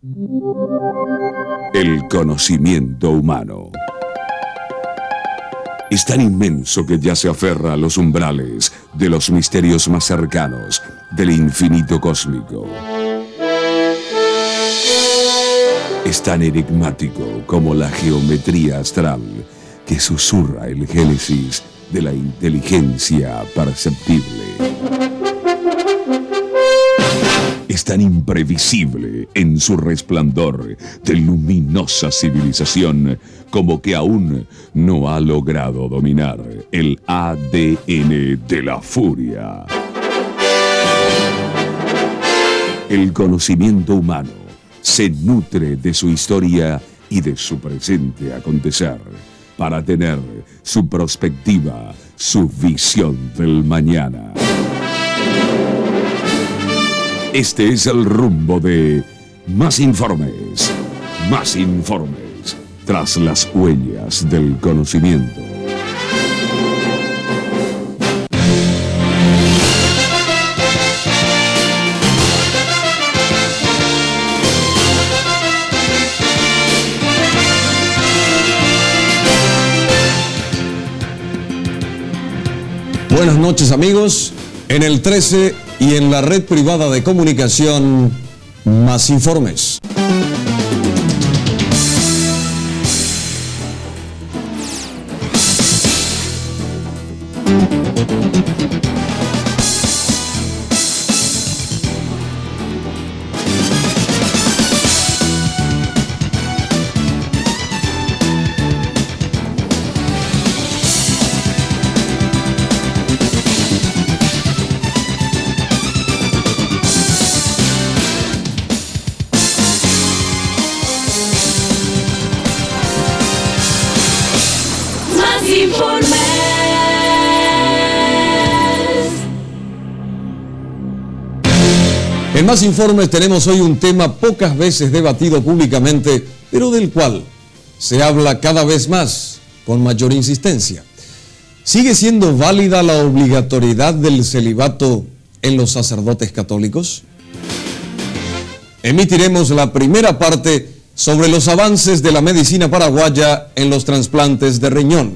El conocimiento humano es tan inmenso que ya se aferra a los umbrales de los misterios más cercanos del infinito cósmico. Es tan enigmático como la geometría astral que susurra el génesis de la inteligencia perceptible. Es tan imprevisible en su resplandor de luminosa civilización como que aún no ha logrado dominar el ADN de la furia. El conocimiento humano se nutre de su historia y de su presente acontecer para tener su perspectiva, su visión del mañana. Este es el rumbo de Más Informes, tras las huellas del conocimiento. Buenas noches, amigos. En el 13 y en la red privada de comunicación, Más Informes. En Más Informes tenemos hoy un tema pocas veces debatido públicamente, pero del cual se habla cada vez más, con mayor insistencia. ¿Sigue siendo válida la obligatoriedad del celibato en los sacerdotes católicos? Emitiremos la primera parte sobre los avances de la medicina paraguaya en los trasplantes de riñón.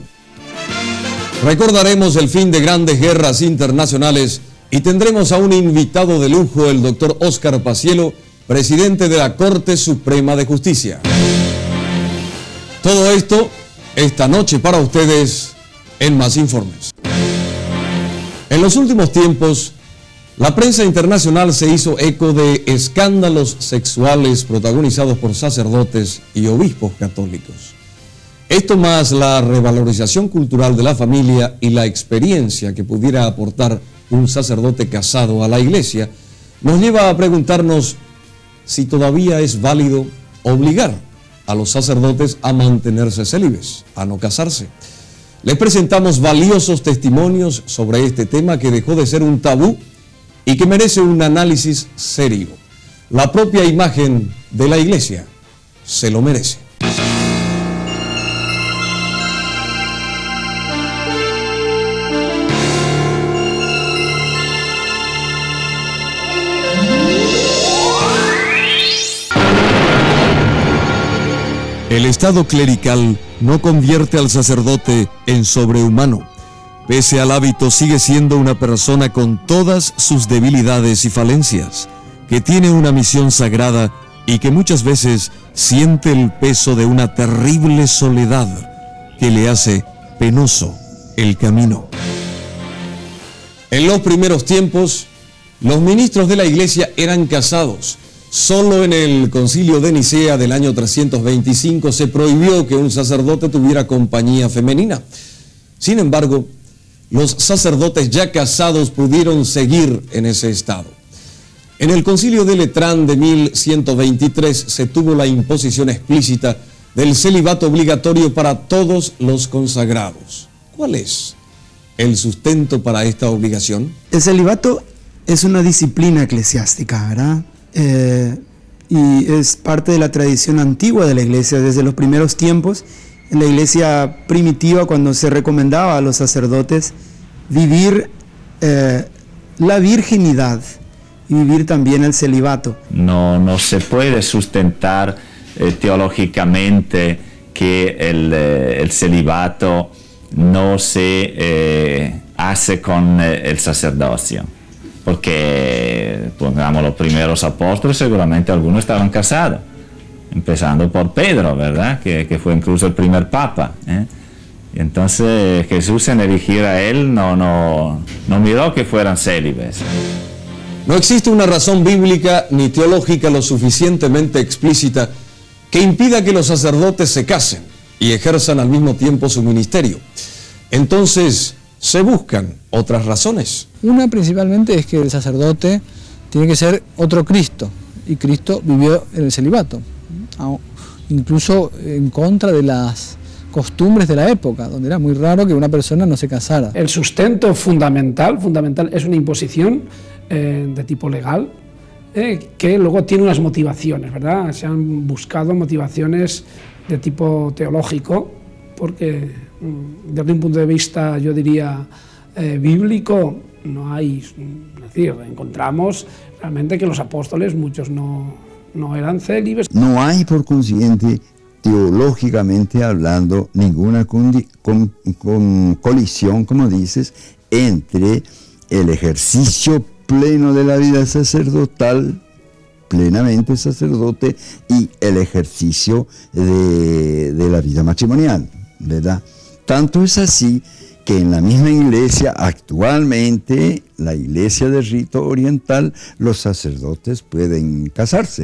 Recordaremos el fin de grandes guerras internacionales y tendremos a un invitado de lujo, el doctor Óscar Paciello, presidente de la Corte Suprema de Justicia. Todo esto esta noche para ustedes en Más Informes. En los últimos tiempos, la prensa internacional se hizo eco de escándalos sexuales protagonizados por sacerdotes y obispos católicos. Esto más la revalorización cultural de la familia y la experiencia que pudiera aportar un sacerdote casado a la iglesia, nos lleva a preguntarnos si todavía es válido obligar a los sacerdotes a mantenerse célibes, a no casarse. Les presentamos valiosos testimonios sobre este tema que dejó de ser un tabú y que merece un análisis serio. La propia imagen de la iglesia se lo merece. El estado clerical no convierte al sacerdote en sobrehumano. Pese al hábito, sigue siendo una persona con todas sus debilidades y falencias, que tiene una misión sagrada y que muchas veces siente el peso de una terrible soledad que le hace penoso el camino. En los primeros tiempos, los ministros de la iglesia eran casados. Solo en el Concilio de Nicea del año 325 se prohibió que un sacerdote tuviera compañía femenina. Sin embargo, los sacerdotes ya casados pudieron seguir en ese estado. En el Concilio de Letrán de 1123 se tuvo la imposición explícita del celibato obligatorio para todos los consagrados. ¿Cuál es el sustento para esta obligación? El celibato es una disciplina eclesiástica, ¿verdad? Y es parte de la tradición antigua de la iglesia. Desde los primeros tiempos, en la iglesia primitiva, cuando se recomendaba a los sacerdotes vivir la virginidad y vivir también el celibato. No se puede sustentar teológicamente que el celibato no se hace con el sacerdocio, porque, pongamos, los primeros apóstoles seguramente algunos estaban casados, empezando por Pedro, ¿verdad? Que fue incluso el primer papa, ¿eh? Y entonces Jesús en elegir a él no miró que fueran célibes. No existe una razón bíblica ni teológica lo suficientemente explícita que impida que los sacerdotes se casen y ejerzan al mismo tiempo su ministerio. Entonces, se buscan otras razones. Una principalmente es que el sacerdote tiene que ser otro Cristo, y Cristo vivió en el celibato, incluso en contra de las costumbres de la época, donde era muy raro que una persona no se casara. El sustento fundamental es una imposición de tipo legal, que luego tiene unas motivaciones, ¿verdad? Se han buscado motivaciones de tipo teológico, porque desde un punto de vista, yo diría, bíblico, no hay, es decir, encontramos realmente que los apóstoles, muchos no eran célibes. No hay, por consiguiente, teológicamente hablando, ninguna colisión, como dices, entre el ejercicio pleno de la vida sacerdotal, plenamente sacerdote, y el ejercicio de la vida matrimonial, ¿verdad? Tanto es así que en la misma iglesia, actualmente, la iglesia del rito oriental, los sacerdotes pueden casarse.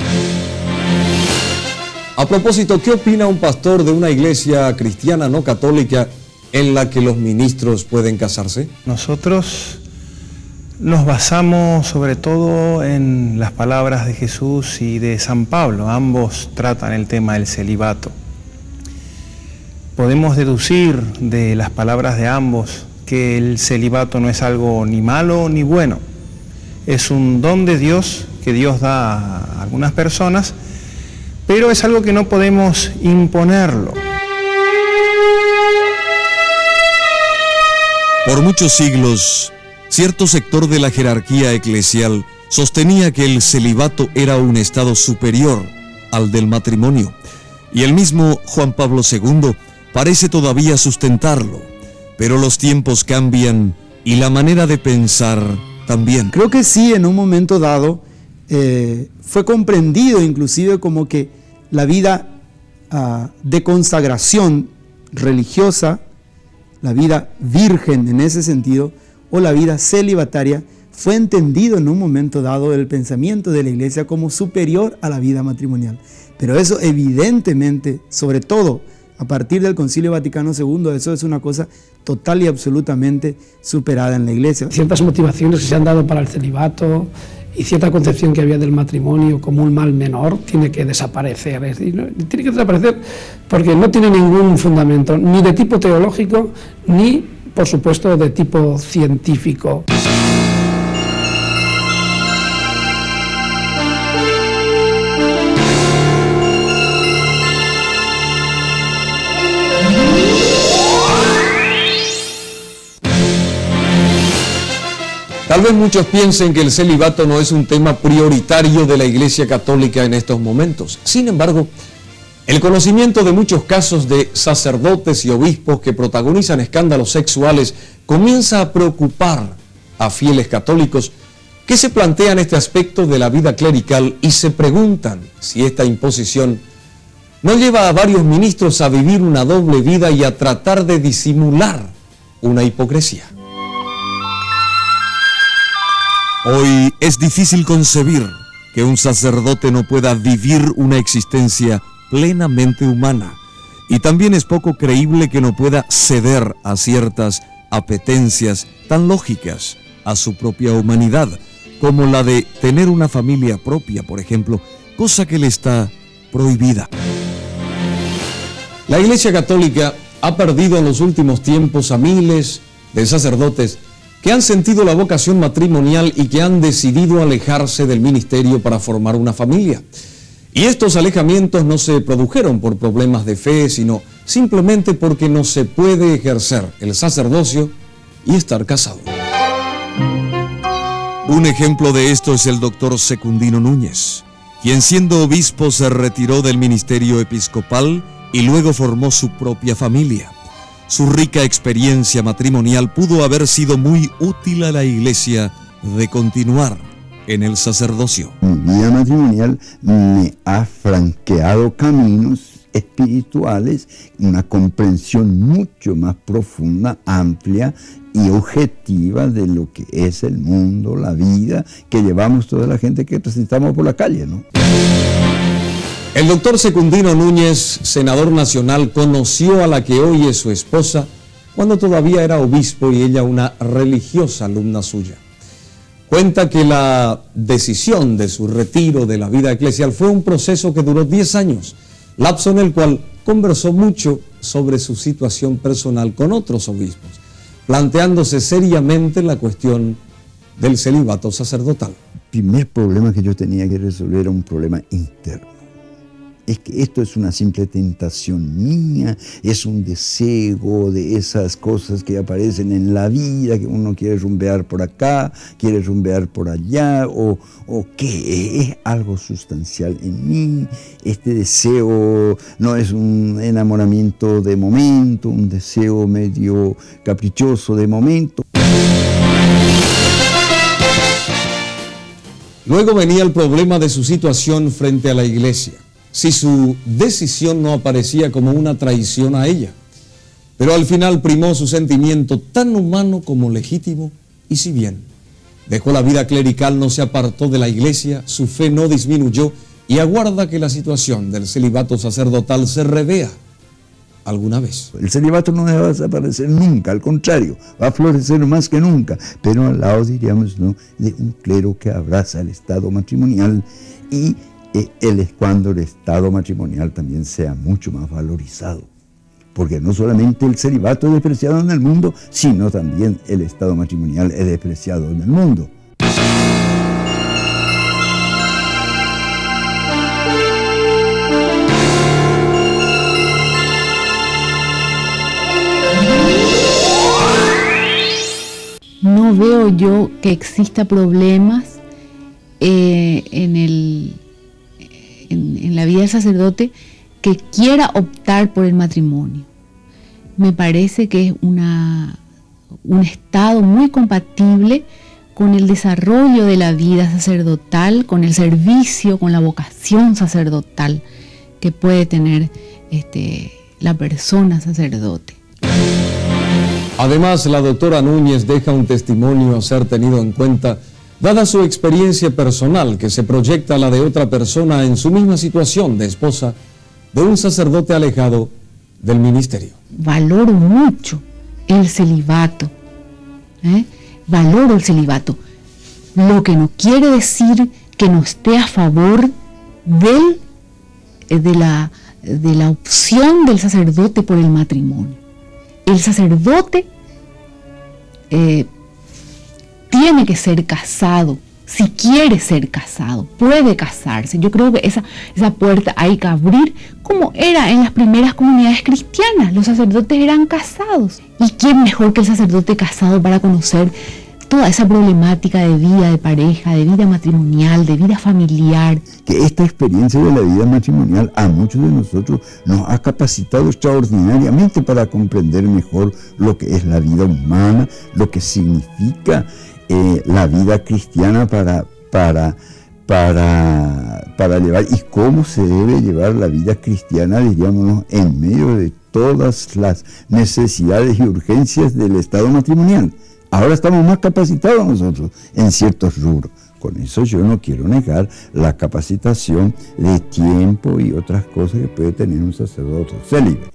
A propósito, ¿qué opina un pastor de una iglesia cristiana no católica en la que los ministros pueden casarse? Nosotros nos basamos sobre todo en las palabras de Jesús y de San Pablo. Ambos tratan el tema del celibato. Podemos deducir de las palabras de ambos que el celibato no es algo ni malo ni bueno. Es un don de Dios que Dios da a algunas personas, pero es algo que no podemos imponerlo. Por muchos siglos, cierto sector de la jerarquía eclesial sostenía que el celibato era un estado superior al del matrimonio, y el mismo Juan Pablo II parece todavía sustentarlo, pero los tiempos cambian y la manera de pensar también. Creo que sí, en un momento dado fue comprendido inclusive como que la vida de consagración religiosa, la vida virgen en ese sentido, o la vida celibataria, fue entendido en un momento dado del pensamiento de la Iglesia como superior a la vida matrimonial. Pero eso evidentemente, sobre todo a partir del Concilio Vaticano II, eso es una cosa total y absolutamente superada en la Iglesia. Ciertas motivaciones que se han dado para el celibato y cierta concepción que había del matrimonio como un mal menor tiene que desaparecer. Es decir, tiene que desaparecer porque no tiene ningún fundamento, ni de tipo teológico, ni, por supuesto, de tipo científico. Tal vez muchos piensen que el celibato no es un tema prioritario de la Iglesia Católica en estos momentos. Sin embargo, el conocimiento de muchos casos de sacerdotes y obispos que protagonizan escándalos sexuales comienza a preocupar a fieles católicos que se plantean este aspecto de la vida clerical y se preguntan si esta imposición no lleva a varios ministros a vivir una doble vida y a tratar de disimular una hipocresía. Hoy es difícil concebir que un sacerdote no pueda vivir una existencia plenamente humana, y también es poco creíble que no pueda ceder a ciertas apetencias tan lógicas a su propia humanidad, como la de tener una familia propia, por ejemplo, cosa que le está prohibida. La Iglesia Católica ha perdido en los últimos tiempos a miles de sacerdotes que han sentido la vocación matrimonial y que han decidido alejarse del ministerio para formar una familia. Y estos alejamientos no se produjeron por problemas de fe, sino simplemente porque no se puede ejercer el sacerdocio y estar casado. Un ejemplo de esto es el doctor Secundino Núñez, quien siendo obispo se retiró del ministerio episcopal y luego formó su propia familia. Su rica experiencia matrimonial pudo haber sido muy útil a la Iglesia de continuar en el sacerdocio. Mi vida matrimonial me ha franqueado caminos espirituales, una comprensión mucho más profunda, amplia y objetiva de lo que es el mundo, la vida que llevamos toda la gente que transitamos por la calle, ¿no? El doctor Secundino Núñez, senador nacional, conoció a la que hoy es su esposa cuando todavía era obispo y ella una religiosa alumna suya. Cuenta que la decisión de su retiro de la vida eclesial fue un proceso que duró 10 años, lapso en el cual conversó mucho sobre su situación personal con otros obispos, planteándose seriamente la cuestión del celibato sacerdotal. El primer problema que yo tenía que resolver era un problema interno. Es que esto es una simple tentación mía, es un deseo de esas cosas que aparecen en la vida, que uno quiere rumbear por acá, quiere rumbear por allá, o que es algo sustancial en mí. Este deseo no es un enamoramiento de momento, un deseo medio caprichoso de momento. Luego venía el problema de su situación frente a la Iglesia, si su decisión no aparecía como una traición a ella. Pero al final primó su sentimiento tan humano como legítimo, y si bien dejó la vida clerical, no se apartó de la Iglesia, su fe no disminuyó y aguarda que la situación del celibato sacerdotal se revea alguna vez. El celibato no va a desaparecer nunca, al contrario, va a florecer más que nunca, pero al lado, diríamos, ¿no?, de un clero que abraza el estado matrimonial y es cuando el estado matrimonial también sea mucho más valorizado. Porque no solamente el celibato es despreciado en el mundo, sino también el estado matrimonial es despreciado en el mundo. No veo yo que exista problemas en la vida del sacerdote que quiera optar por el matrimonio. Me parece que es un estado muy compatible con el desarrollo de la vida sacerdotal, con el servicio, con la vocación sacerdotal que puede tener la persona sacerdote. Además, la doctora Núñez deja un testimonio a ser tenido en cuenta, dada su experiencia personal que se proyecta a la de otra persona en su misma situación de esposa de un sacerdote alejado del ministerio. Valoro mucho el celibato, valoro el celibato, lo que no quiere decir que no esté a favor de la opción del sacerdote por el matrimonio. El sacerdote tiene que ser casado, si quiere ser casado, puede casarse. Yo creo que esa puerta hay que abrir, como era en las primeras comunidades cristianas. Los sacerdotes eran casados. ¿Y quién mejor que el sacerdote casado para conocer toda esa problemática de vida de pareja, de vida matrimonial, de vida familiar? Que esta experiencia de la vida matrimonial a muchos de nosotros nos ha capacitado extraordinariamente para comprender mejor lo que es la vida humana, lo que significa la vida cristiana para llevar, y cómo se debe llevar la vida cristiana, diríamos, en medio de todas las necesidades y urgencias del estado matrimonial. Ahora estamos más capacitados nosotros en ciertos rubros. Con eso yo no quiero negar la capacitación de tiempo y otras cosas que puede tener un sacerdote célibe.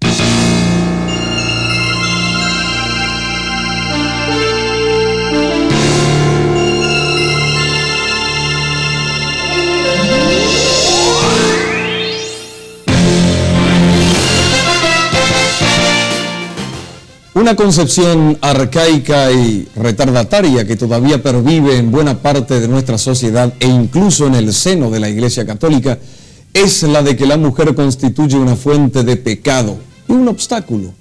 Una concepción arcaica y retardataria que todavía pervive en buena parte de nuestra sociedad e incluso en el seno de la Iglesia Católica es la de que la mujer constituye una fuente de pecado y un obstáculo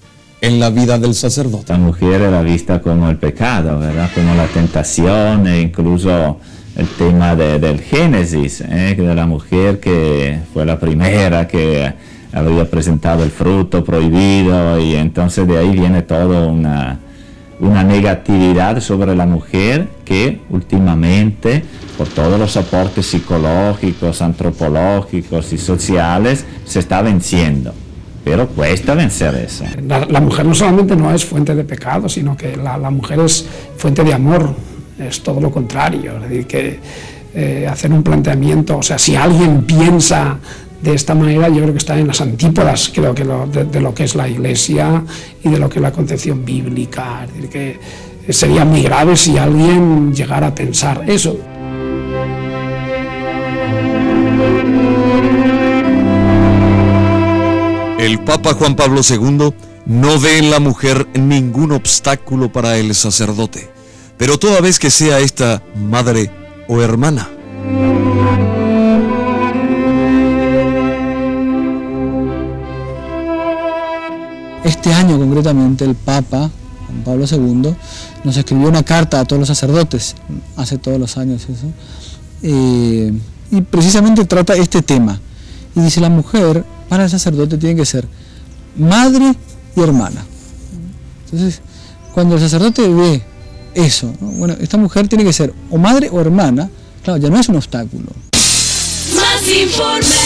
en la vida del sacerdote. La mujer era vista como el pecado, ¿verdad? Como la tentación, e incluso el tema del Génesis, de la mujer que fue la primera que había presentado el fruto prohibido, y entonces de ahí viene toda una negatividad sobre la mujer que últimamente, por todos los aportes psicológicos, antropológicos y sociales, se está venciendo. Pero cuesta vencer eso. La mujer no solamente no es fuente de pecado, sino que la mujer es fuente de amor, es todo lo contrario. Es decir, que hacer un planteamiento, o sea, si alguien piensa de esta manera, yo creo que está en las antípodas, creo que de lo que es la Iglesia y de lo que es la concepción bíblica. Es decir, que sería muy grave si alguien llegara a pensar eso. El Papa Juan Pablo II no ve en la mujer ningún obstáculo para el sacerdote, pero toda vez que sea esta madre o hermana. Este año concretamente el Papa Juan Pablo II nos escribió una carta a todos los sacerdotes, hace todos los años eso, y precisamente trata este tema. Y dice, la mujer para el sacerdote tiene que ser madre y hermana. Entonces, cuando el sacerdote ve eso, ¿no? Bueno, esta mujer tiene que ser o madre o hermana, claro, ya no es un obstáculo. Más informes.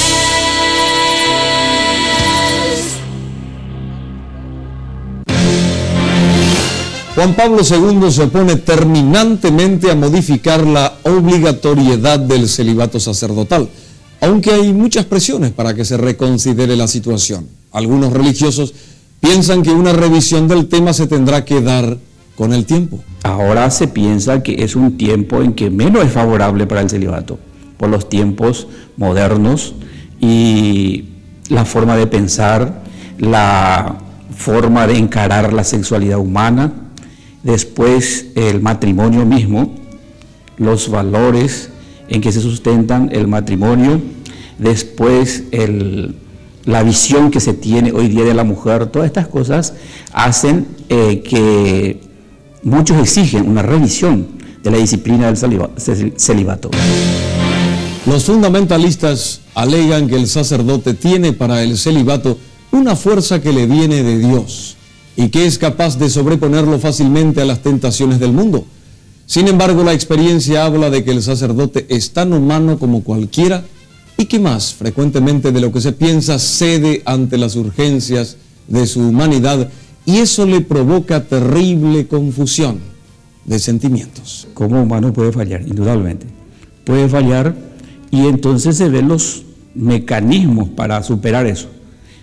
Juan Pablo II se opone terminantemente a modificar la obligatoriedad del celibato sacerdotal, aunque hay muchas presiones para que se reconsidere la situación. Algunos religiosos piensan que una revisión del tema se tendrá que dar con el tiempo. Ahora se piensa que es un tiempo en que menos es favorable para el celibato, por los tiempos modernos y la forma de pensar, la forma de encarar la sexualidad humana, después el matrimonio mismo, los valores en que se sustentan el matrimonio, después la visión que se tiene hoy día de la mujer. Todas estas cosas hacen que muchos exigen una revisión de la disciplina del celibato. Los fundamentalistas alegan que el sacerdote tiene para el celibato una fuerza que le viene de Dios y que es capaz de sobreponerlo fácilmente a las tentaciones del mundo. Sin embargo, la experiencia habla de que el sacerdote es tan humano como cualquiera y que más frecuentemente de lo que se piensa cede ante las urgencias de su humanidad, y eso le provoca terrible confusión de sentimientos. Como humano puede fallar, indudablemente. Puede fallar, y entonces se ven los mecanismos para superar eso.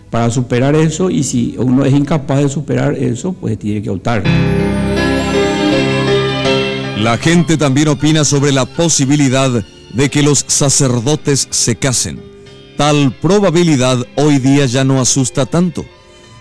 Para superar eso, y si uno es incapaz de superar eso, pues tiene que optar. La gente también opina sobre la posibilidad de que los sacerdotes se casen. Tal probabilidad hoy día ya no asusta tanto.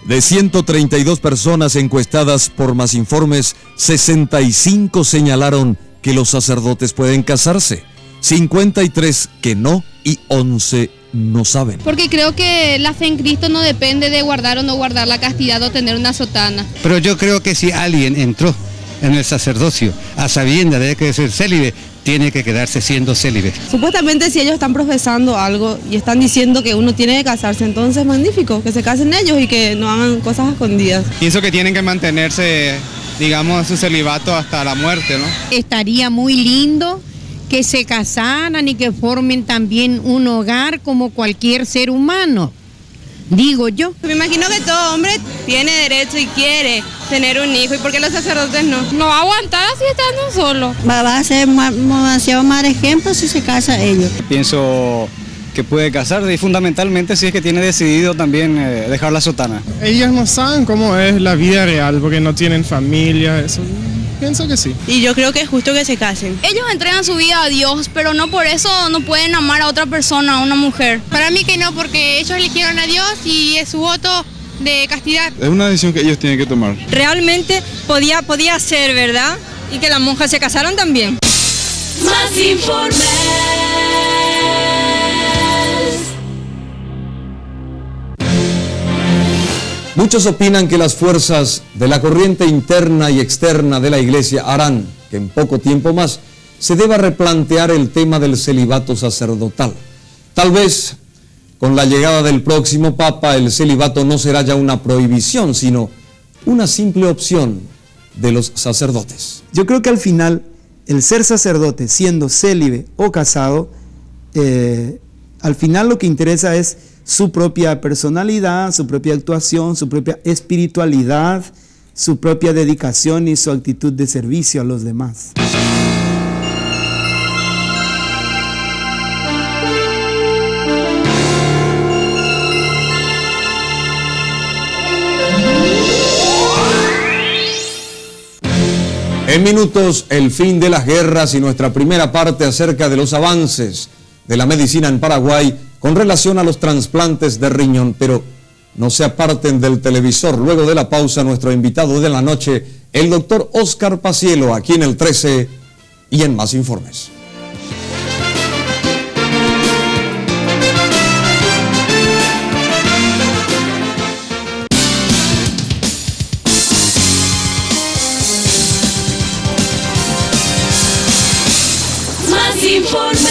De 132 personas encuestadas por Más Informes, 65 señalaron que los sacerdotes pueden casarse, 53 que no y 11 no saben. Porque creo que la fe en Cristo no depende de guardar o no guardar la castidad o tener una sotana. Pero yo creo que si alguien entró en el sacerdocio a sabiendas de que ser célibe, tiene que quedarse siendo célibe. Supuestamente si ellos están profesando algo y están diciendo que uno tiene que casarse, entonces magnífico, que se casen ellos y que no hagan cosas escondidas. Pienso que tienen que mantenerse, digamos, su celibato hasta la muerte, ¿no? Estaría muy lindo que se casaran y que formen también un hogar como cualquier ser humano, digo yo. Me imagino que todo hombre tiene derecho y quiere tener un hijo, ¿y por qué los sacerdotes no? No aguantar así estando solo. Va a ser demasiado mal ejemplo si se casa ellos. Pienso que puede casar y fundamentalmente si es que tiene decidido también dejar la sotana. Ellos no saben cómo es la vida real porque no tienen familia, eso. Pienso que sí. Y yo creo que es justo que se casen. Ellos entregan su vida a Dios, pero no por eso no pueden amar a otra persona, a una mujer. Para mí que no, porque ellos eligieron a Dios y es su voto de castidad. Es una decisión que ellos tienen que tomar. Realmente podía ser, ¿verdad? Y que las monjas se casaran también. Más informes. Muchos opinan que las fuerzas de la corriente interna y externa de la Iglesia harán que en poco tiempo más se deba replantear el tema del celibato sacerdotal. Tal vez con la llegada del próximo Papa el celibato no será ya una prohibición, sino una simple opción de los sacerdotes. Yo creo que al final el ser sacerdote, siendo célibe o casado, al final lo que interesa es su propia personalidad, su propia actuación, su propia espiritualidad, su propia dedicación y su actitud de servicio a los demás. En minutos, el fin de las guerras y nuestra primera parte acerca de los avances de la medicina en Paraguay con relación a los trasplantes de riñón, pero no se aparten del televisor. Luego de la pausa, nuestro invitado de la noche, el doctor Óscar Pacielo, aquí en el 13 y en Más Informes. Más Informes.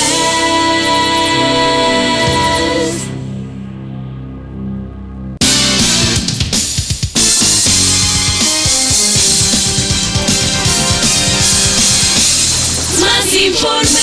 Más Informes.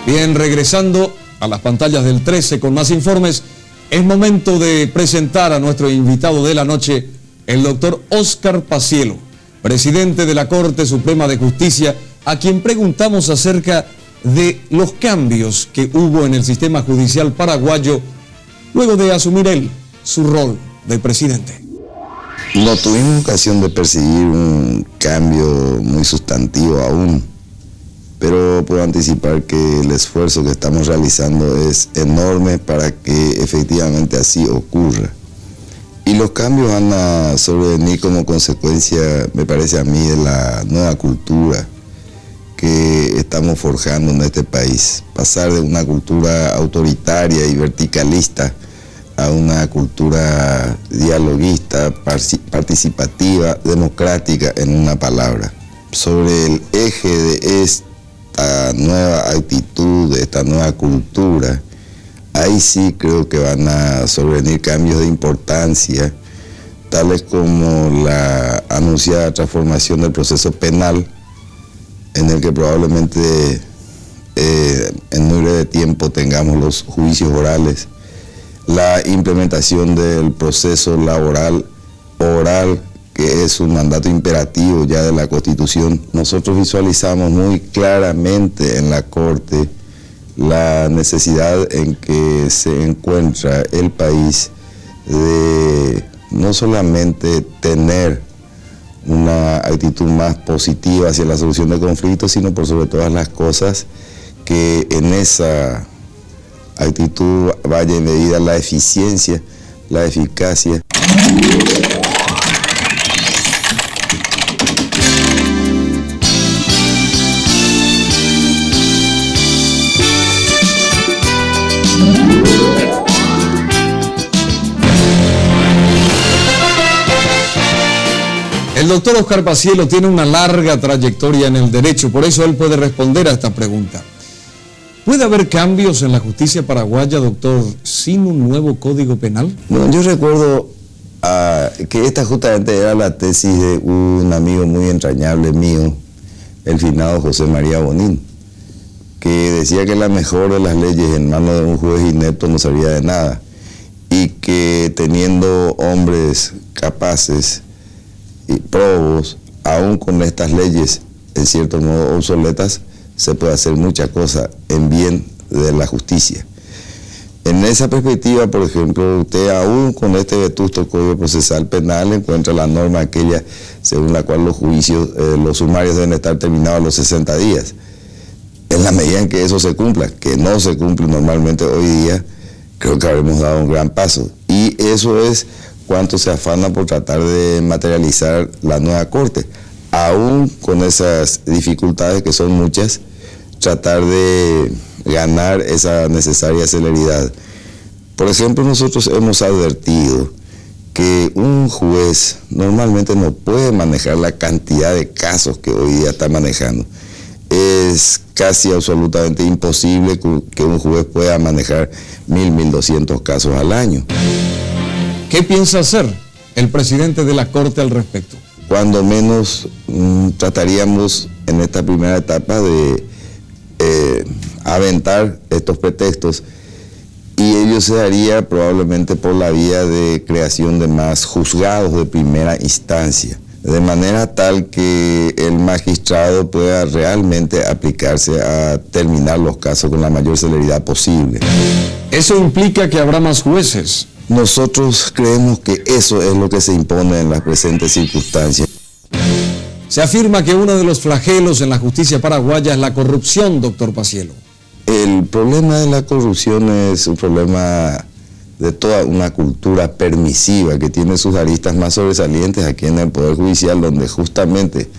Bien, regresando a las pantallas del 13 con Más Informes, es momento de presentar a nuestro invitado de la noche, el doctor Óscar Pacielo, presidente de la Corte Suprema de Justicia, a quien preguntamos acerca de los cambios que hubo en el sistema judicial paraguayo luego de asumir él su rol de presidente. No tuvimos ocasión de percibir un cambio muy sustantivo aún, pero puedo anticipar que el esfuerzo que estamos realizando es enorme para que efectivamente así ocurra. Y los cambios van a sobrevenir como consecuencia, me parece a mí, de la nueva cultura que estamos forjando en este país. Pasar de una cultura autoritaria y verticalista a una cultura dialoguista, participativa, democrática, en una palabra. Sobre el eje de esta nueva actitud, de esta nueva cultura, ahí sí creo que van a sobrevenir cambios de importancia, tales como la anunciada transformación del proceso penal, en el que probablemente en muy breve tiempo tengamos los juicios orales, la implementación del proceso laboral oral, que es un mandato imperativo ya de la Constitución. Nosotros visualizamos muy claramente en la Corte la necesidad en que se encuentra el país de no solamente tener una actitud más positiva hacia la solución de conflictos, sino por sobre todas las cosas que en esa actitud vaya en medida la eficiencia, la eficacia. El doctor Óscar Pacielo tiene una larga trayectoria en el derecho, por eso él puede responder a esta pregunta. ¿Puede haber cambios en la justicia paraguaya, doctor, sin un nuevo código penal? Bueno, yo recuerdo que esta justamente era la tesis de un amigo muy entrañable mío, el finado José María Bonín, que decía que la mejor de las leyes en manos de un juez inepto no servía de nada, y que teniendo hombres capaces y probos, aún con estas leyes en cierto modo obsoletas, se puede hacer mucha cosa en bien de la justicia. En esa perspectiva, por ejemplo, usted aún con este vetusto Código Procesal Penal encuentra la norma aquella según la cual los juicios, los sumarios deben estar terminados a los 60 días. En la medida en que eso se cumpla, que no se cumple normalmente hoy día, creo que habremos dado un gran paso. Y eso es cuánto se afana por tratar de materializar la nueva Corte. aún con esas dificultades que son muchas, tratar de ganar esa necesaria celeridad. Por ejemplo, nosotros hemos advertido que un juez normalmente no puede manejar la cantidad de casos que hoy día está manejando. Es casi absolutamente imposible que un juez pueda manejar 1.200 casos al año. ¿Qué piensa hacer el presidente de la Corte al respecto? Cuando menos trataríamos en esta primera etapa de aventar estos pretextos, y ello se daría probablemente por la vía de creación de más juzgados de primera instancia, de manera tal que el magistrado pueda realmente aplicarse a terminar los casos con la mayor celeridad posible. ¿Eso implica que habrá más jueces? Nosotros creemos que eso es lo que se impone en las presentes circunstancias. Se afirma que uno de los flagelos en la justicia paraguaya es la corrupción, doctor Paciello. El problema de la corrupción es un problema de toda una cultura permisiva que tiene sus aristas más sobresalientes aquí en el Poder Judicial, donde justamente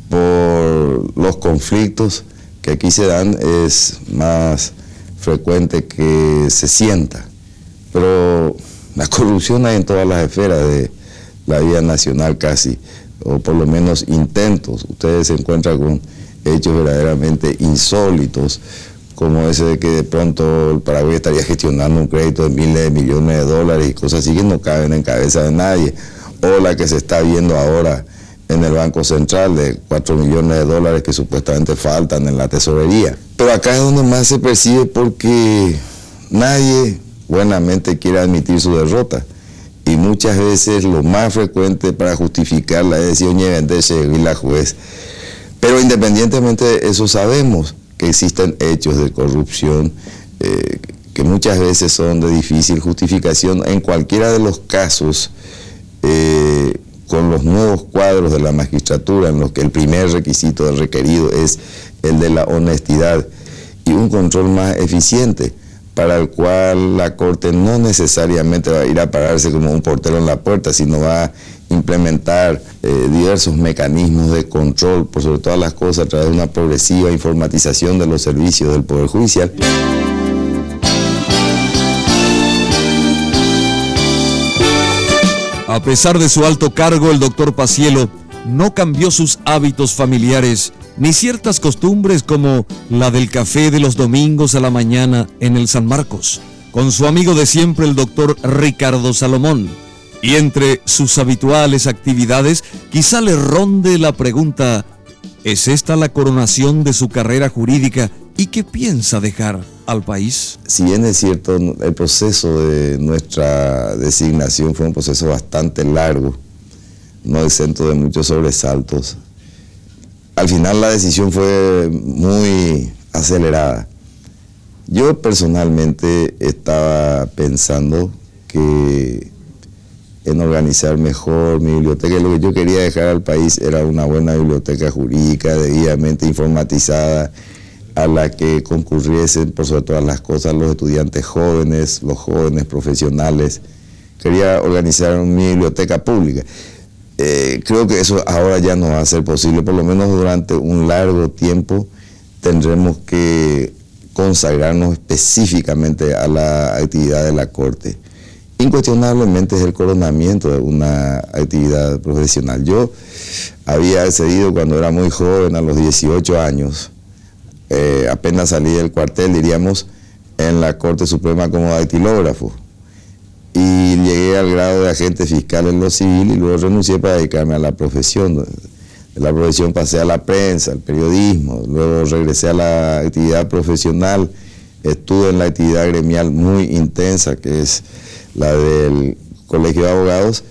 por los conflictos que aquí se dan es más frecuente que se sienta. Pero la corrupción hay en todas las esferas de la vida nacional casi, o por lo menos intentos. Ustedes se encuentran con hechos verdaderamente insólitos, como ese de que de pronto el Paraguay estaría gestionando un crédito de miles de millones de dólares y cosas así que no caben en cabeza de nadie, o la que se está viendo ahora en el Banco Central de 4 millones de dólares que supuestamente faltan en la tesorería. Pero acá es donde más se percibe, porque nadie buenamente quiere admitir su derrota, y muchas veces lo más frecuente para justificarla es decir, oye, venderse y la juez. Pero independientemente de eso, sabemos que existen hechos de corrupción que muchas veces son de difícil justificación. En cualquiera de los casos, con los nuevos cuadros de la magistratura, en los que el primer requisito del requerido es el de la honestidad y un control más eficiente, para el cual la Corte no necesariamente va a ir a pararse como un portero en la puerta, sino va a implementar diversos mecanismos de control, por sobre todas las cosas, a través de una progresiva informatización de los servicios del Poder Judicial. A pesar de su alto cargo, el doctor Paciello no cambió sus hábitos familiares ni ciertas costumbres como la del café de los domingos a la mañana en el San Marcos, con su amigo de siempre, el doctor Ricardo Salomón. Y entre sus habituales actividades, quizá le ronde la pregunta: ¿es esta la coronación de su carrera jurídica y qué piensa dejar al país? Si bien es cierto, el proceso de nuestra designación fue un proceso bastante largo, no exento de muchos sobresaltos, al final la decisión fue muy acelerada. Yo personalmente estaba pensando en organizar mejor mi biblioteca. Lo que yo quería dejar al país era una buena biblioteca jurídica, debidamente informatizada, a la que concurriesen por sobre todas las cosas los estudiantes jóvenes, los jóvenes profesionales. Quería organizar mi biblioteca pública. Creo que eso ahora ya no va a ser posible, por lo menos durante un largo tiempo tendremos que consagrarnos específicamente a la actividad de la Corte. Incuestionablemente es el coronamiento de una actividad profesional. Yo había accedido cuando era muy joven, a los 18 años, apenas salí del cuartel, diríamos, en la Corte Suprema como dactilógrafo. Y llegué al grado de agente fiscal en lo civil y luego renuncié para dedicarme a la profesión. De la profesión pasé a la prensa, al periodismo, luego regresé a la actividad profesional, estuve en la actividad gremial muy intensa, que es la del Colegio de Abogados,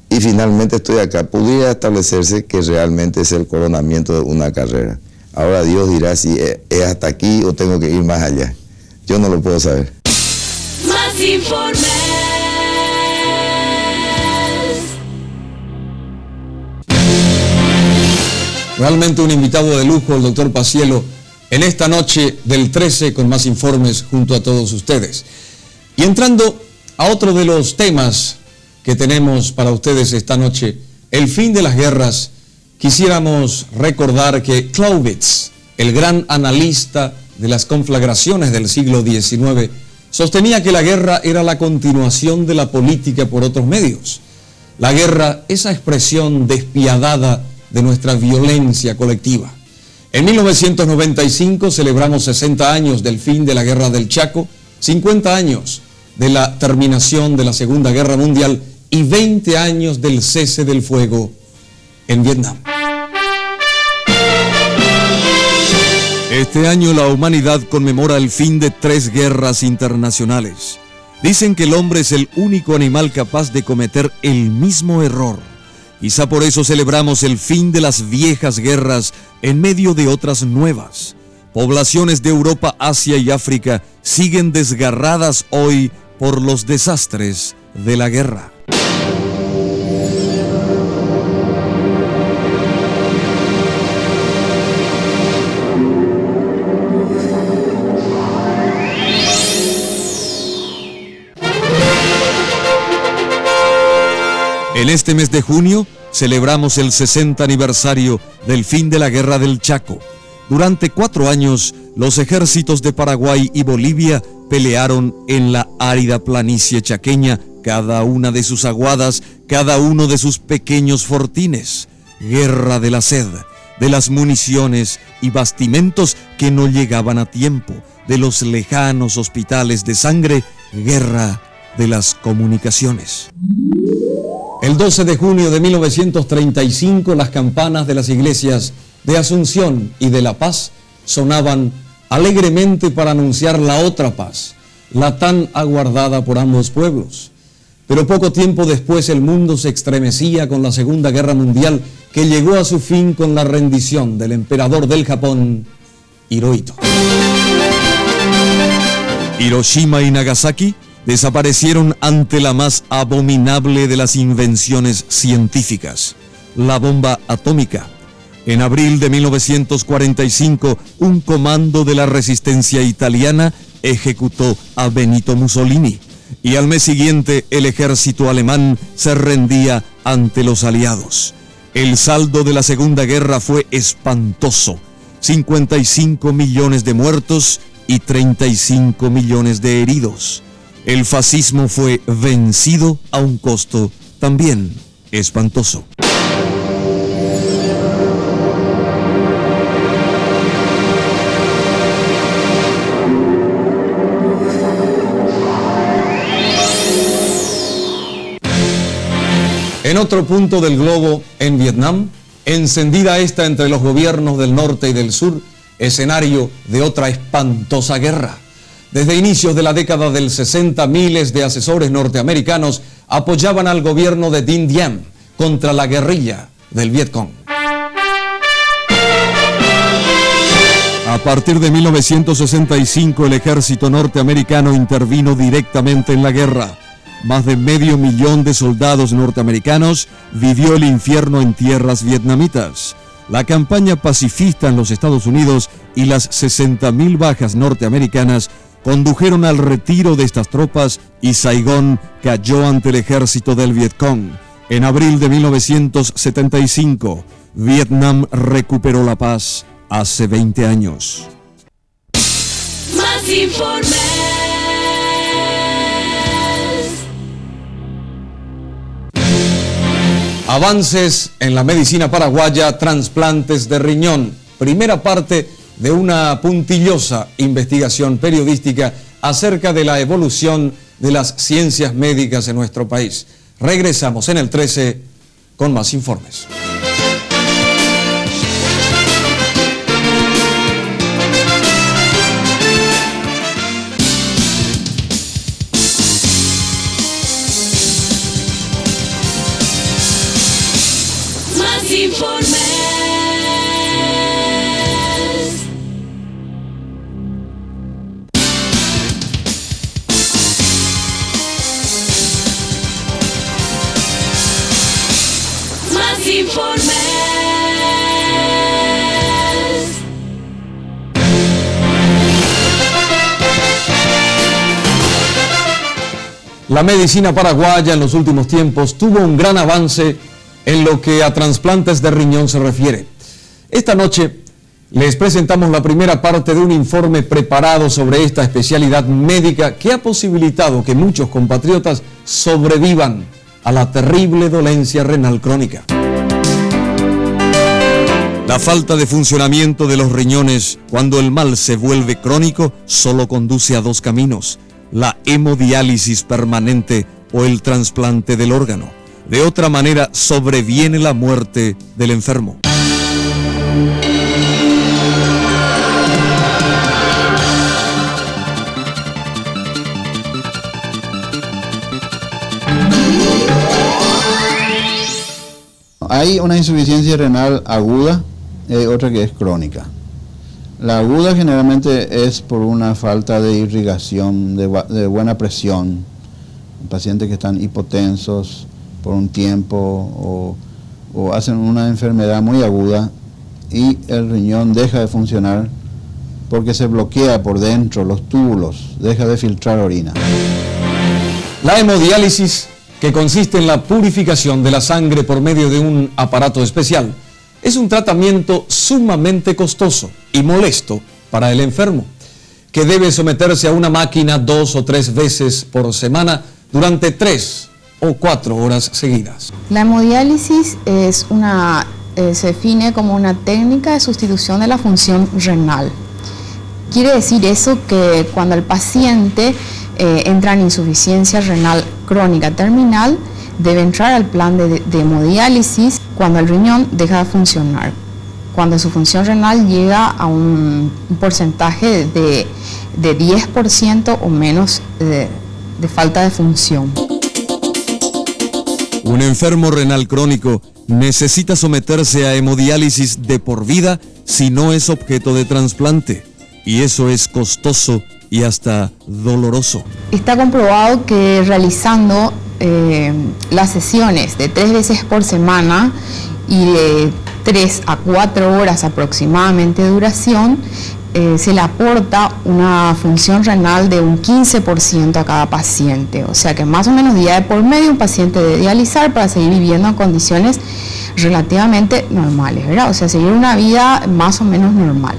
y finalmente estoy acá. Pudiera establecerse que realmente es el coronamiento de una carrera. Ahora Dios dirá si es hasta aquí o tengo que ir más allá. Yo no lo puedo saber. Más informes. Realmente un invitado de lujo, el doctor Paciello, en esta noche del 13 con más informes junto a todos ustedes. Y entrando a otro de los temas que tenemos para ustedes esta noche, el fin de las guerras quisiéramos recordar que Clausewitz, el gran analista de las conflagraciones del siglo XIX, sostenía que la guerra era la continuación de la política por otros medios. La guerra, esa expresión despiadada de nuestra violencia colectiva. En 1995 celebramos 60 años del fin de la Guerra del Chaco, 50 años de la terminación de la Segunda Guerra Mundial y 20 años del cese del fuego en Vietnam. Este año la humanidad conmemora el fin de 3 guerras internacionales. Dicen que el hombre es el único animal capaz de cometer el mismo error. Quizá por eso celebramos el fin de las viejas guerras en medio de otras nuevas. Poblaciones de Europa, Asia y África siguen desgarradas hoy por los desastres de la guerra. En este mes de junio celebramos el 60 aniversario del fin de la Guerra del Chaco. Durante 4 años, los ejércitos de Paraguay y Bolivia pelearon en la árida planicie chaqueña, cada una de sus aguadas, cada uno de sus pequeños fortines. Guerra de la sed, de las municiones y bastimentos que no llegaban a tiempo, de los lejanos hospitales de sangre, guerra de las comunicaciones. El 12 de junio de 1935, las campanas de las iglesias de Asunción y de La Paz sonaban alegremente para anunciar la otra paz, la tan aguardada por ambos pueblos. Pero poco tiempo después el mundo se estremecía con la Segunda Guerra Mundial, que llegó a su fin con la rendición del emperador del Japón, Hirohito. Hiroshima y Nagasaki desaparecieron ante la más abominable de las invenciones científicas, la bomba atómica. En abril de 1945, un comando de la resistencia italiana ejecutó a Benito Mussolini, y al mes siguiente el ejército alemán se rendía ante los aliados. El saldo de la Segunda Guerra fue espantoso: 55 millones de muertos y 35 millones de heridos. El fascismo fue vencido a un costo también espantoso. En otro punto del globo, en Vietnam, encendida esta entre los gobiernos del norte y del sur, escenario de otra espantosa guerra. Desde inicios de la década del 60, miles de asesores norteamericanos apoyaban al gobierno de Dinh Diem contra la guerrilla del Vietcong. A partir de 1965, el ejército norteamericano intervino directamente en la guerra. Más de 500,000 de soldados norteamericanos vivió el infierno en tierras vietnamitas. La campaña pacifista en los Estados Unidos y las 60,000 bajas norteamericanas condujeron al retiro de estas tropas y Saigón cayó ante el ejército del Vietcong. En abril de 1975, Vietnam recuperó la paz hace 20 años. Más informes. Avances en la medicina paraguaya, trasplantes de riñón. Primera parte de una puntillosa investigación periodística acerca de la evolución de las ciencias médicas en nuestro país. Regresamos en el 13 con más informes. Más informes. Más informes. La medicina paraguaya en los últimos tiempos tuvo un gran avance en lo que a trasplantes de riñón se refiere. Esta noche les presentamos la primera parte de un informe preparado sobre esta especialidad médica que ha posibilitado que muchos compatriotas sobrevivan a la terrible dolencia renal crónica. La falta de funcionamiento de los riñones cuando el mal se vuelve crónico solo conduce a dos caminos: la hemodiálisis permanente o el trasplante del órgano. De otra manera, sobreviene la muerte del enfermo. Hay una insuficiencia renal aguda y otra que es crónica. La aguda generalmente es por una falta de irrigación, de buena presión. Pacientes que están hipotensos por un tiempo o hacen una enfermedad muy aguda y el riñón deja de funcionar porque se bloquea por dentro, los túbulos, deja de filtrar orina. La hemodiálisis, que consiste en la purificación de la sangre por medio de un aparato especial, es un tratamiento sumamente costoso y molesto para el enfermo, que debe someterse a una máquina 2 o 3 veces por semana durante 3 o 4 horas seguidas. La hemodiálisis se define como una técnica de sustitución de la función renal. Quiere decir eso que cuando el paciente entra en insuficiencia renal crónica terminal, debe entrar al plan de hemodiálisis cuando el riñón deja de funcionar, cuando su función renal llega a un porcentaje de 10% o menos de falta de función. Un enfermo renal crónico necesita someterse a hemodiálisis de por vida si no es objeto de trasplante, y eso es costoso y hasta doloroso. Está comprobado que realizando las sesiones de 3 veces por semana y de 3 a 4 horas aproximadamente de duración, se le aporta una función renal de un 15% a cada paciente. O sea que más o menos día de por medio un paciente debe dializar para seguir viviendo en condiciones relativamente normales, ¿verdad? O sea, seguir una vida más o menos normal.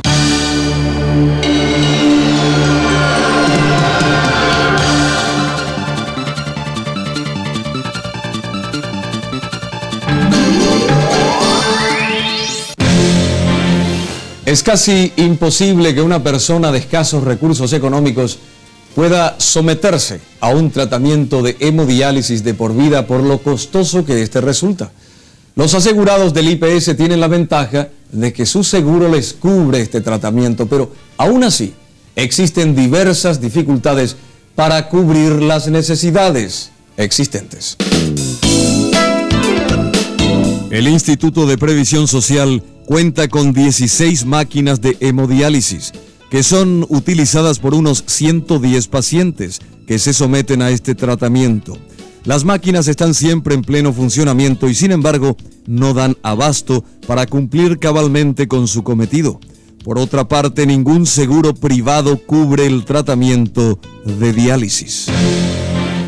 Es casi imposible que una persona de escasos recursos económicos pueda someterse a un tratamiento de hemodiálisis de por vida por lo costoso que este resulta. Los asegurados del IPS tienen la ventaja de que su seguro les cubre este tratamiento, pero aún así existen diversas dificultades para cubrir las necesidades existentes. El Instituto de Previsión Social cuenta con 16 máquinas de hemodiálisis que son utilizadas por unos 110 pacientes que se someten a este tratamiento. Las máquinas están siempre en pleno funcionamiento y sin embargo no dan abasto para cumplir cabalmente con su cometido. Por otra parte, ningún seguro privado cubre el tratamiento de diálisis.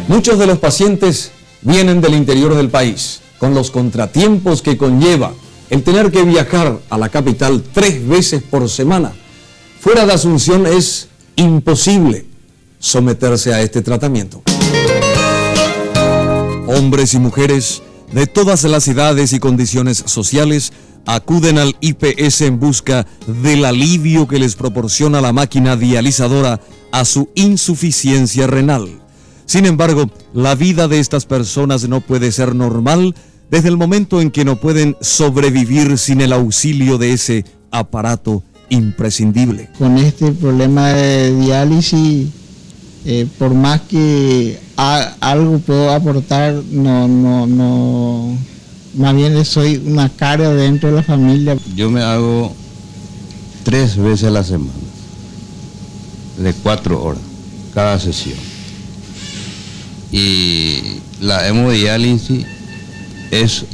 Muchos de los pacientes vienen del interior del país, con los contratiempos que conlleva el tener que viajar a la capital 3 veces por semana. Fuera de Asunción es imposible someterse a este tratamiento. Hombres y mujeres de todas las edades y condiciones sociales acuden al IPS en busca del alivio que les proporciona la máquina dializadora a su insuficiencia renal. Sin embargo, la vida de estas personas no puede ser normal desde el momento en que no pueden sobrevivir sin el auxilio de ese aparato imprescindible. Con este problema de diálisis, por más que algo puedo aportar, no, más bien soy una carga dentro de la familia. Yo me hago 3 veces a la semana, de 4 horas, cada sesión. Y la hemodiálisis es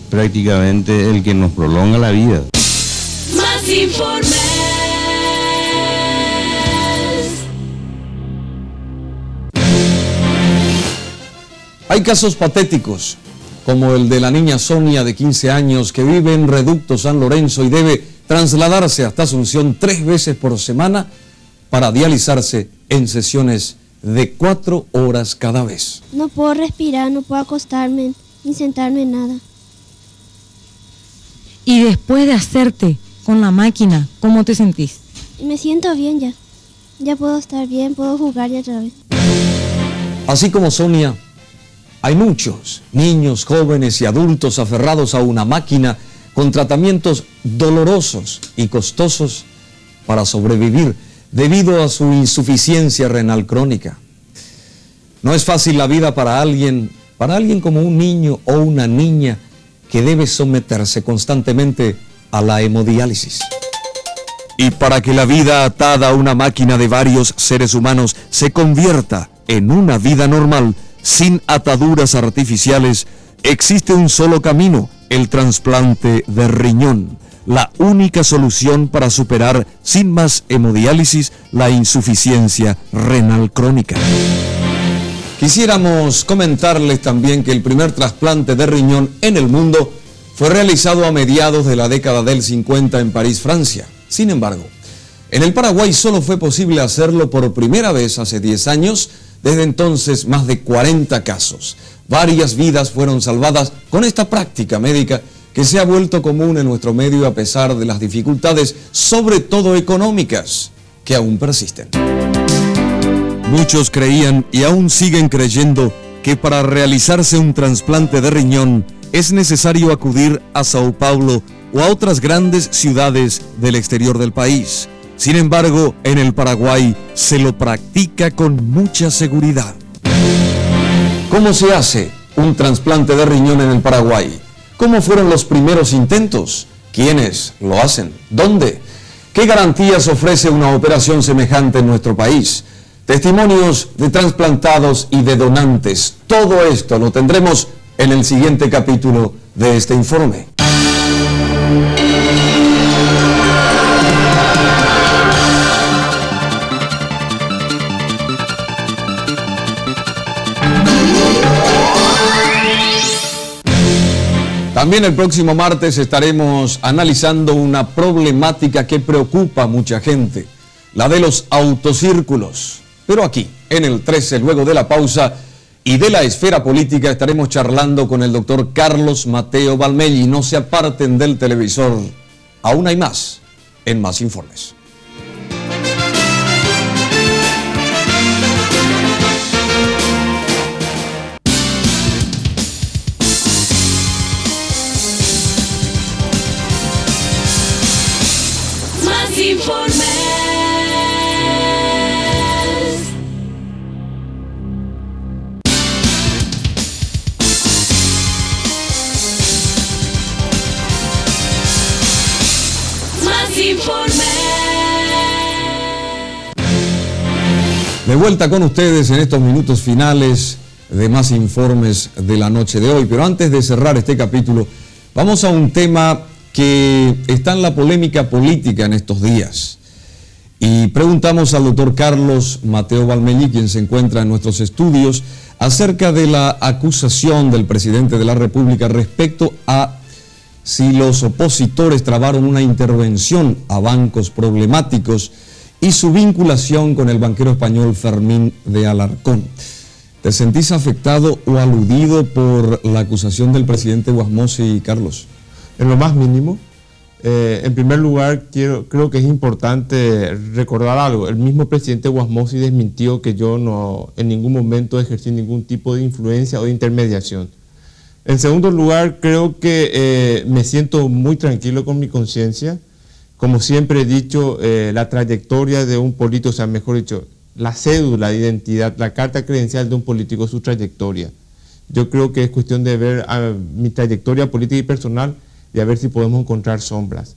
prácticamente el que nos prolonga la vida. Más informes. Hay casos patéticos, como el de la niña Sonia de 15 años que vive en Reducto San Lorenzo y debe trasladarse hasta Asunción 3 veces por semana para dializarse en sesiones de 4 horas cada vez. No puedo respirar, no puedo acostarme ni sentarme, nada. Y después de hacerte con la máquina, ¿cómo te sentís? Me siento bien ya. Ya puedo estar bien, puedo jugar ya otra vez. Así como Sonia, hay muchos niños, jóvenes y adultos aferrados a una máquina con tratamientos dolorosos y costosos para sobrevivir debido a su insuficiencia renal crónica. No es fácil la vida para alguien como un niño o una niña que debe someterse constantemente a la hemodiálisis. Y para que la vida atada a una máquina de varios seres humanos se convierta en una vida normal, sin ataduras artificiales, existe un solo camino: el trasplante de riñón, la única solución para superar sin más hemodiálisis la insuficiencia renal crónica. Quisiéramos comentarles también que el primer trasplante de riñón en el mundo fue realizado a mediados de la década del 50 en París, Francia. Sin embargo, en el Paraguay solo fue posible hacerlo por primera vez hace 10 años, desde entonces más de 40 casos. Varias vidas fueron salvadas con esta práctica médica que se ha vuelto común en nuestro medio a pesar de las dificultades, sobre todo económicas, que aún persisten. Muchos creían y aún siguen creyendo que para realizarse un trasplante de riñón es necesario acudir a Sao Paulo o a otras grandes ciudades del exterior del país. Sin embargo, en el Paraguay se lo practica con mucha seguridad. ¿Cómo se hace un trasplante de riñón en el Paraguay? ¿Cómo fueron los primeros intentos? ¿Quiénes lo hacen? ¿Dónde? ¿Qué garantías ofrece una operación semejante en nuestro país? Testimonios de trasplantados y de donantes. Todo esto lo tendremos en el siguiente capítulo de este informe. También el próximo martes estaremos analizando una problemática que preocupa a mucha gente, la de los autocírculos. Pero aquí, en el 13, luego de la pausa y de la esfera política, estaremos charlando con el doctor Carlos Mateo Valmelli. No se aparten del televisor. Aún hay más en Más Informes. Más Informes. De vuelta con ustedes en estos minutos finales de Más Informes de la noche de hoy. Pero antes de cerrar este capítulo, vamos a un tema que está en la polémica política en estos días. Y preguntamos al doctor Carlos Mateo Valmelli, quien se encuentra en nuestros estudios, acerca de la acusación del presidente de la República respecto a si los opositores trabaron una intervención a bancos problemáticos y su vinculación con el banquero español Fermín de Alarcón. ¿Te sentís afectado o aludido por la acusación del presidente Guasmosi, Carlos? En lo más mínimo. En primer lugar, creo que es importante recordar algo. El mismo presidente Guasmosi desmintió que yo no en ningún momento ejercí ningún tipo de influencia o de intermediación. En segundo lugar, creo que me siento muy tranquilo con mi conciencia. Como siempre he dicho, la trayectoria de un político, o sea, mejor dicho, la cédula de identidad, la carta credencial de un político es su trayectoria. Yo creo que es cuestión de ver mi trayectoria política y personal y a ver si podemos encontrar sombras.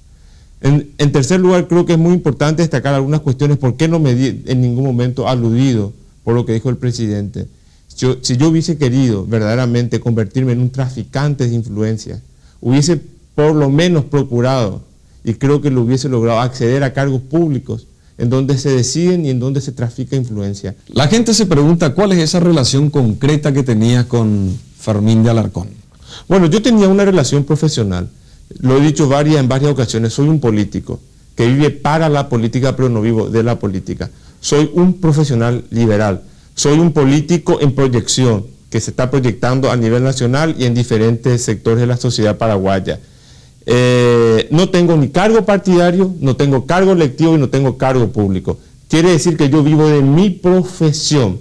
En tercer lugar, creo que es muy importante destacar algunas cuestiones. ¿Por qué no me di en ningún momento aludido por lo que dijo el presidente? Si yo hubiese querido verdaderamente convertirme en un traficante de influencia, hubiese por lo menos procurado, y creo que lo hubiese logrado, acceder a cargos públicos en donde se deciden y en donde se trafica influencia. La gente se pregunta cuál es esa relación concreta que tenías con Fermín de Alarcón. Bueno, yo tenía una relación profesional, lo he dicho en varias ocasiones, soy un político que vive para la política, pero no vivo de la política. Soy un profesional liberal, soy un político en proyección, que se está proyectando a nivel nacional y en diferentes sectores de la sociedad paraguaya. No tengo ni cargo partidario, no tengo cargo electivo y no tengo cargo público. Quiere decir que yo vivo de mi profesión.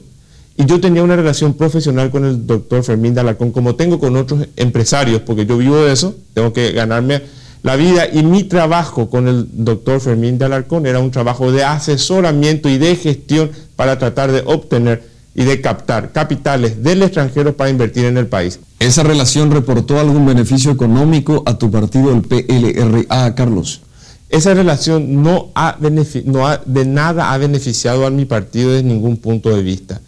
Y yo tenía una relación profesional con el doctor Fermín de Alarcón, como tengo con otros empresarios, porque yo vivo de eso, tengo que ganarme la vida, y mi trabajo con el doctor Fermín de Alarcón era un trabajo de asesoramiento y de gestión para tratar de obtener y de captar capitales del extranjero para invertir en el país. ¿Esa relación reportó algún beneficio económico a tu partido, el PLRA, Carlos? Esa relación de nada ha beneficiado a mi partido desde ningún punto de vista.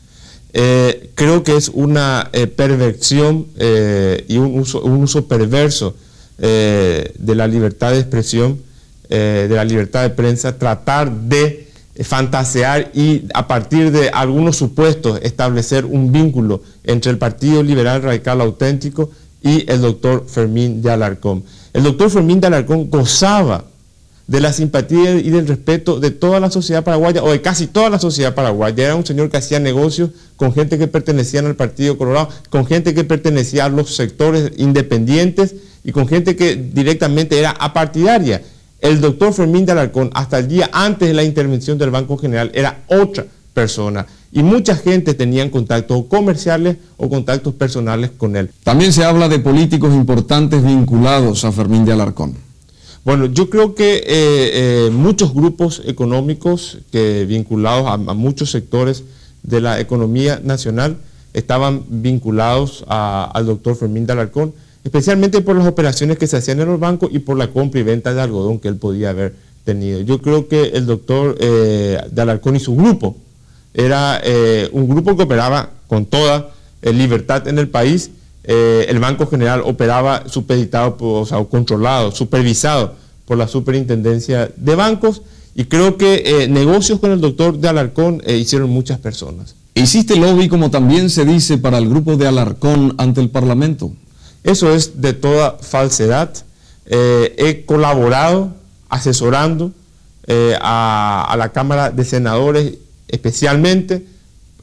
Creo que es una perversión y un uso perverso de la libertad de expresión, de la libertad de prensa, tratar de fantasear y a partir de algunos supuestos establecer un vínculo entre el Partido Liberal Radical Auténtico y el doctor Fermín de Alarcón. El doctor Fermín de Alarcón gozaba de la simpatía y del respeto de toda la sociedad paraguaya, o de casi toda la sociedad paraguaya. Era un señor que hacía negocios con gente que pertenecían al Partido Colorado, con gente que pertenecía a los sectores independientes y con gente que directamente era apartidaria. El doctor Fermín de Alarcón, hasta el día antes de la intervención del Banco General, era otra persona. Y mucha gente tenía contactos comerciales o contactos personales con él. También se habla de políticos importantes vinculados a Fermín de Alarcón. Bueno, yo creo que muchos grupos económicos vinculados a muchos sectores de la economía nacional estaban vinculados al doctor Fermín de Alarcón, especialmente por las operaciones que se hacían en los bancos y por la compra y venta de algodón que él podía haber tenido. Yo creo que el doctor de Alarcón y su grupo era un grupo que operaba con toda libertad en el país. El Banco General operaba supeditado, o controlado, supervisado por la Superintendencia de Bancos, y creo que negocios con el doctor de Alarcón hicieron muchas personas. ¿Hiciste lobby, como también se dice, para el grupo de Alarcón ante el Parlamento? Eso es de toda falsedad. He colaborado asesorando a la Cámara de Senadores, especialmente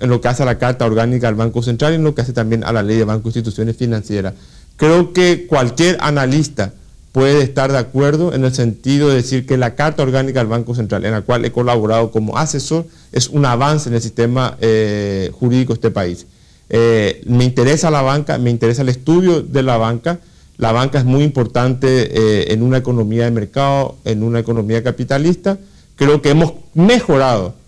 en lo que hace a la Carta Orgánica del Banco Central y en lo que hace también a la Ley de Banco e Instituciones Financieras. Creo que cualquier analista puede estar de acuerdo en el sentido de decir que la Carta Orgánica del Banco Central, en la cual he colaborado como asesor, es un avance en el sistema jurídico de este país. Me interesa la banca, me interesa el estudio de la banca. La banca es muy importante en una economía de mercado, en una economía capitalista. Creo que hemos mejorado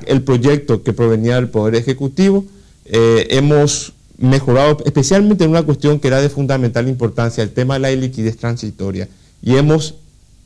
el proyecto que provenía del Poder Ejecutivo. Hemos mejorado especialmente en una cuestión que era de fundamental importancia, el tema de la liquidez transitoria, y hemos,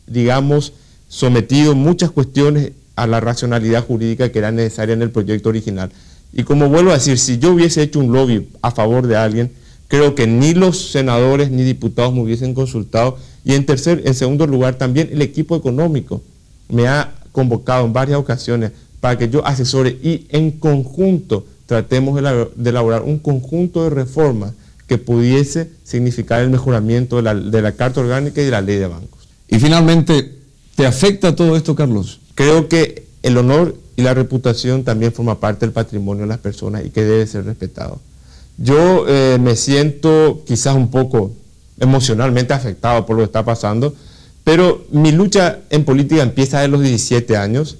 digamos, sometido muchas cuestiones a la racionalidad jurídica que era necesaria en el proyecto original. Y como vuelvo a decir, si yo hubiese hecho un lobby a favor de alguien, creo que ni los senadores ni diputados me hubiesen consultado, y en segundo lugar también el equipo económico me ha convocado en varias ocasiones para que yo asesore y en conjunto tratemos de elaborar un conjunto de reformas que pudiese significar el mejoramiento de la Carta Orgánica y de la Ley de Bancos. Y finalmente, ¿te afecta todo esto, Carlos? Creo que el honor y la reputación también forma parte del patrimonio de las personas y que debe ser respetado. Yo me siento quizás un poco emocionalmente afectado por lo que está pasando, pero mi lucha en política empieza de los 17 años.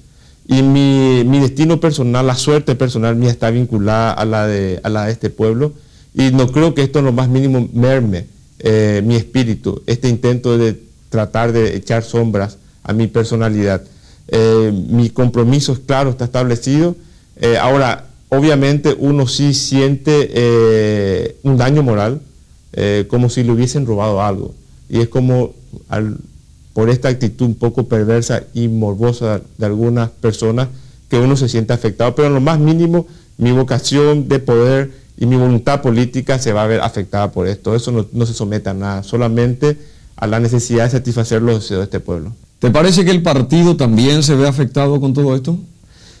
Y mi destino personal, la suerte personal mía está vinculada a la de este pueblo, y no creo que esto en lo más mínimo merme mi espíritu, este intento de tratar de echar sombras a mi personalidad. Mi compromiso es claro, está establecido. Ahora, obviamente uno sí siente un daño moral, como si le hubiesen robado algo, y es como por esta actitud un poco perversa y morbosa de algunas personas, que uno se siente afectado, pero en lo más mínimo mi vocación de poder y mi voluntad política se va a ver afectada por esto. Eso no se somete a nada, solamente a la necesidad de satisfacer los deseos de este pueblo. ¿Te parece que el partido también se ve afectado con todo esto?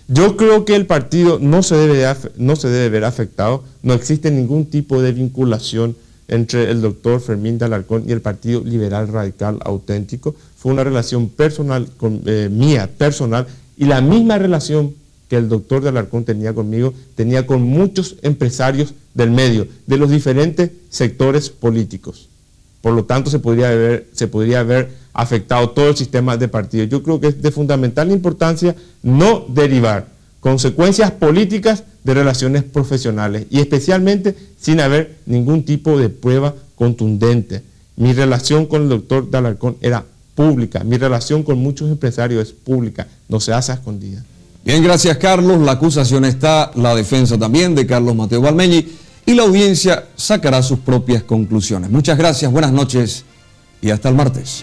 Yo creo que el partido no se debe ver afectado, no existe ningún tipo de vinculación entre el doctor Fermín de Alarcón y el Partido Liberal Radical Auténtico. Fue una relación personal, mía, personal, y la misma relación que el doctor de Alarcón tenía conmigo, tenía con muchos empresarios del medio, de los diferentes sectores políticos. Por lo tanto, se podría haber afectado todo el sistema de partidos. Yo creo que es de fundamental importancia no derivar consecuencias políticas de relaciones profesionales, y especialmente sin haber ningún tipo de prueba contundente. Mi relación con el doctor de Alarcón era pública, mi relación con muchos empresarios es pública, no se hace a escondidas. Bien, gracias Carlos. La acusación está, la defensa también de Carlos Mateo Valmeñi, y la audiencia sacará sus propias conclusiones. Muchas gracias, buenas noches y hasta el martes.